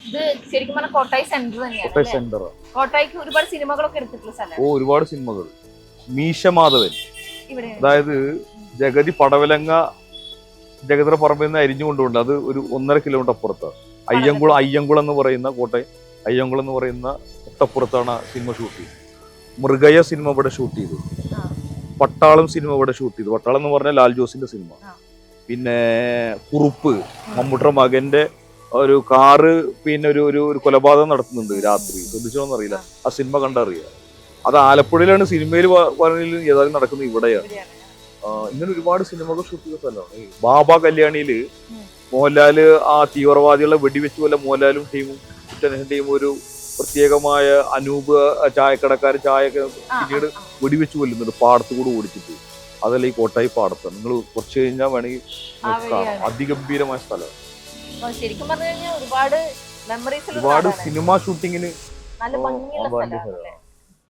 ഇത് ശരിക്കും പറഞ്ഞാൽ കോട്ടായി സെന്റർ തന്നെയാണ്. കോട്ടായിക്ക് ഒരുപാട് സിനിമകളൊക്കെ എടുത്തിട്ടുള്ള സ്ഥലമാണ്. ഒരുപാട് സിനിമകൾ. മീശമാധവൻ, അതായത് ജഗതി പടവലങ്ങ ജഗതിയുടെ പറമ്പിൽ നിന്ന് അരിഞ്ഞു കൊണ്ടുപോകുന്നത്. അത് ഒരു 1.5 കിലോമീറ്റർ അപ്പുറത്താണ്. അയ്യങ്കുളം എന്ന് പറയുന്ന കോട്ടയം അയ്യങ്കുളം എന്ന് പറയുന്ന തൊട്ടപ്പുറത്താണ് സിനിമ ഷൂട്ട് ചെയ്തത്. മൃഗയ സിനിമ ഇവിടെ ഷൂട്ട് ചെയ്തു. പട്ടാളം സിനിമ ഇവിടെ ഷൂട്ട് ചെയ്തു. പട്ടാളം എന്ന് പറഞ്ഞാൽ ലാൽ ജോസിന്റെ സിനിമ. പിന്നെ കുറുപ്പ്, മമ്മൂട്ടിയുടെ മകന്റെ ഒരു കാറ് പിന്നെ ഒരു കൊലപാതകം നടത്തുന്നുണ്ട് രാത്രി, ശ്രദ്ധിച്ചോന്ന് അറിയില്ല. ആ സിനിമ കണ്ടറിയാം. അത് ആലപ്പുഴയിലാണ്. സിനിമയിൽ യഥാർത്ഥം നടക്കുന്നത് ഇവിടെയാണ്. ഇങ്ങനെ ഒരുപാട് സിനിമകൾ ഷൂട്ട് ചെയ്ത സ്ഥലമാണ്. ബാബ കല്യാണിയില് മോഹൻലാല് ആ തീവ്രവാദികളെ വെടിവെച്ച് പോലെ മോഹൻലാലും ടീമും ഒരു പ്രത്യേകമായ അനൂപ് ചായക്കടക്കാരൻ ചായയൊക്കെ പിന്നീട് വെടിവെച്ച് കൊല്ലുന്നുണ്ട് പാടത്ത് കൂടെ ഓടിച്ചിട്ട്. അതല്ല ഈ കോട്ടായി പാടത്താണ്. നിങ്ങൾ കുറച്ച് കഴിഞ്ഞാൽ വേണമെങ്കിൽ കാണാം. അതിഗംഭീരമായ സ്ഥലമാണ്. ശരിക്കും പറഞ്ഞു കഴിഞ്ഞാൽ ഒരുപാട് സിനിമ ഷൂട്ടിങ്ങിന് നല്ല ഭംഗിയുള്ള സ്ഥലമാണ്.